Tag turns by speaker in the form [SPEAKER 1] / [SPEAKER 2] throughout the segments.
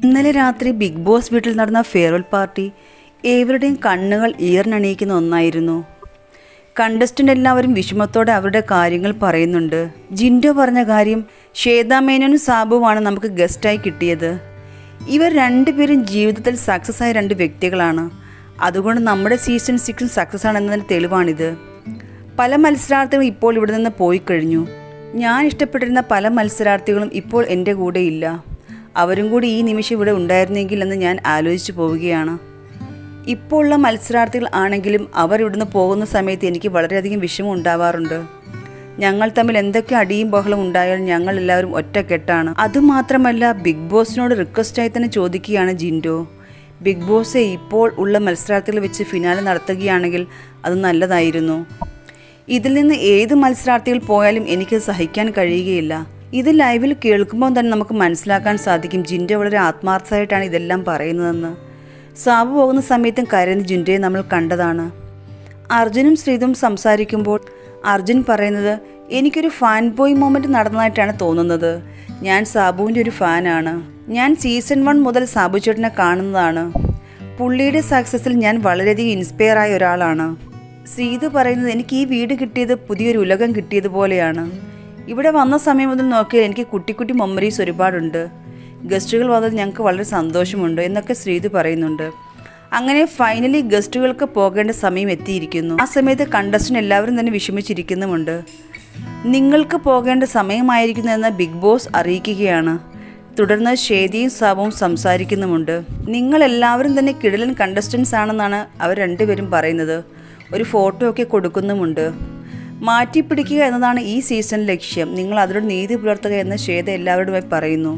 [SPEAKER 1] ഇന്നലെ രാത്രി big boss വീട്ടിൽ നടന്ന ഫെയർവെൽ പാർട്ടി ഏവരുടെയും കണ്ണുകൾ ഈർന്നണിയിക്കുന്ന ഒന്നായിരുന്നു. കണ്ടസ്റ്റൻ്റ് എല്ലാവരും വിഷമത്തോടെ അവരുടെ കാര്യങ്ങൾ പറയുന്നുണ്ട്. ജിൻഡോ പറഞ്ഞ കാര്യം, ശ്വേതാ മേനോനും സാബുവാണ് നമുക്ക് ഗസ്റ്റായി കിട്ടിയത്. ഇവർ രണ്ടുപേരും ജീവിതത്തിൽ സക്സസ് ആയ രണ്ട് വ്യക്തികളാണ്. അതുകൊണ്ട് നമ്മുടെ സീസൺ 6 സക്സസ് ആണെന്നതിന് തെളിവാണിത്. പല മത്സരാർത്ഥികളും ഇപ്പോൾ ഇവിടെ നിന്ന് പോയി കഴിഞ്ഞു. ഞാൻ ഇഷ്ടപ്പെട്ടിരുന്ന പല മത്സരാർത്ഥികളും ഇപ്പോൾ എൻ്റെ കൂടെ ഇല്ല. അവരും കൂടി ഈ നിമിഷം ഇവിടെ ഉണ്ടായിരുന്നെങ്കിൽ എന്ന് ഞാൻ ആലോചിച്ചു പോവുകയാണ്. ഇപ്പോൾ ഉള്ള മത്സരാർത്ഥികൾ ആണെങ്കിലും അവർ ഇവിടുന്ന് പോകുന്ന സമയത്ത് എനിക്ക് വളരെയധികം വിഷമം ഉണ്ടാവാറുണ്ട്. ഞങ്ങൾ തമ്മിൽ എന്തൊക്കെ അടിയും ബഹളം ഉണ്ടായാലും ഞങ്ങൾ എല്ലാവരും ഒറ്റക്കെട്ടാണ്. അതുമാത്രമല്ല, ബിഗ് ബോസിനോട് റിക്വസ്റ്റായി തന്നെ ചോദിക്കുകയാണ് ജിൻഡോ. ബിഗ് ബോസ് ഇപ്പോൾ ഉള്ള മത്സരാർത്ഥികൾ വെച്ച് ഫിനാലെ നടത്തുകയാണെങ്കിൽ അത് നല്ലതായിരുന്നു. ഇതിൽ നിന്ന് ഏത് മത്സരാർത്ഥികൾ പോയാലും എനിക്ക് സഹിക്കാൻ കഴിയുകയില്ല. ഇത് ലൈവിൽ കേൾക്കുമ്പോൾ തന്നെ നമുക്ക് മനസ്സിലാക്കാൻ സാധിക്കും ജിൻഡോ വളരെ ആത്മാർത്ഥമായിട്ടാണ് ഇതെല്ലാം പറയുന്നതെന്ന്. സാബു പോകുന്ന സമയത്തും കരയുന്ന ജിൻഡോയെ നമ്മൾ കണ്ടതാണ്. അർജുനും ശ്രീതും സംസാരിക്കുമ്പോൾ അർജുൻ പറയുന്നത്, എനിക്കൊരു ഫാൻ ബോയ് മൊമെൻറ്റ് നടന്നതായിട്ടാണ് തോന്നുന്നത്. ഞാൻ സാബുവിൻ്റെ ഒരു ഫാനാണ്. ഞാൻ സീസൺ 1 മുതൽ സാബു ചേട്ടനെ കാണുന്നതാണ്. പുള്ളിയുടെ സക്സസ്സിൽ ഞാൻ വളരെയധികം ഇൻസ്പയർ ആയ ഒരാളാണ്. ശ്രീതു പറയുന്നത്, എനിക്ക് ഈ വീട് കിട്ടിയത് പുതിയൊരു ഉലകം കിട്ടിയതുപോലെയാണ്. ഇവിടെ വന്ന സമയം മുതൽ നോക്കിയാൽ എനിക്ക് കുട്ടി മെമ്മറീസ് ഒരുപാടുണ്ട്. ഗസ്റ്റുകൾ വന്നത് ഞങ്ങൾക്ക് വളരെ സന്തോഷമുണ്ട് എന്നൊക്കെ ശ്രീതു പറയുന്നുണ്ട്. അങ്ങനെ ഫൈനലി ഗസ്റ്റുകൾക്ക് പോകേണ്ട സമയം എത്തിയിരിക്കുന്നു. ആ സമയത്ത് കണ്ടസ്റ്റൻ്റ് എല്ലാവരും തന്നെ വിഷമിച്ചിരിക്കുന്നുമുണ്ട്. നിങ്ങൾക്ക് പോകേണ്ട സമയമായിരിക്കുന്നുവെന്ന് ബിഗ് ബോസ് അറിയിക്കുകയാണ്. തുടർന്ന് ശ്വേതയും സാബുവും സംസാരിക്കുന്നുമുണ്ട്. നിങ്ങളെല്ലാവരും തന്നെ കിടിലൻ കണ്ടസ്റ്റൻസ് ആണെന്നാണ് അവർ രണ്ടുപേരും പറയുന്നത്. ഒരു ഫോട്ടോ ഒക്കെ കൊടുക്കുന്നുമുണ്ട്. മാറ്റിപ്പിടിക്കുക എന്നതാണ് ഈ സീസൺ ലക്ഷ്യം. നിങ്ങൾ അതിനോട് നീതി പുലർത്തുക എന്ന് ശ്വേത എല്ലാവരുമായി പറയുന്നു.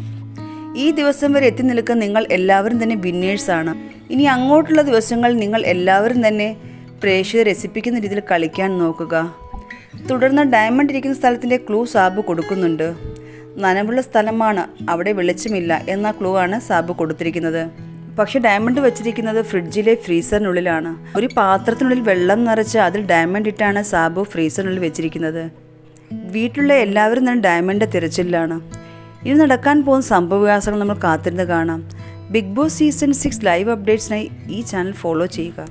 [SPEAKER 1] ഈ ദിവസം വരെ എത്തി നിൽക്കുന്ന നിങ്ങൾ എല്ലാവരും തന്നെ വിന്നേഴ്സാണ്. ഇനി അങ്ങോട്ടുള്ള ദിവസങ്ങൾ നിങ്ങൾ എല്ലാവരും തന്നെ പ്രേക്ഷകരെ രസിപ്പിക്കുന്ന രീതിയിൽ കളിക്കാൻ നോക്കുക. തുടർന്ന് ഡയമണ്ട് ഇരിക്കുന്ന സ്ഥലത്തിൻ്റെ ക്ലൂ സാബു കൊടുക്കുന്നുണ്ട്. നനവുള്ള സ്ഥലമാണ്, അവിടെ വെളിച്ചമില്ല എന്ന ക്ലൂ ആണ് സാബു കൊടുത്തിരിക്കുന്നത്. പക്ഷേ ഡയമണ്ട് വെച്ചിരിക്കുന്നത് ഫ്രിഡ്ജിലെ ഫ്രീസറിനുള്ളിലാണ്. ഒരു പാത്രത്തിനുള്ളിൽ വെള്ളം നിറച്ച് അതിൽ ഡയമണ്ട് ഇട്ടാണ് സാബു ഫ്രീസറിനുള്ളിൽ വെച്ചിരിക്കുന്നത്. വീട്ടിലുള്ള എല്ലാവരും തന്നെ ഡയമണ്ട് തിരച്ചിലാണ്. ഇനി നടക്കാൻ പോകുന്ന സംഭവവികാസങ്ങൾ നമ്മൾ കാത്തിരുന്ന് കാണാം. ബിഗ് ബോസ് സീസൺ 6 ലൈവ് അപ്ഡേറ്റ്സിനായി ഈ ചാനൽ ഫോളോ ചെയ്യുക.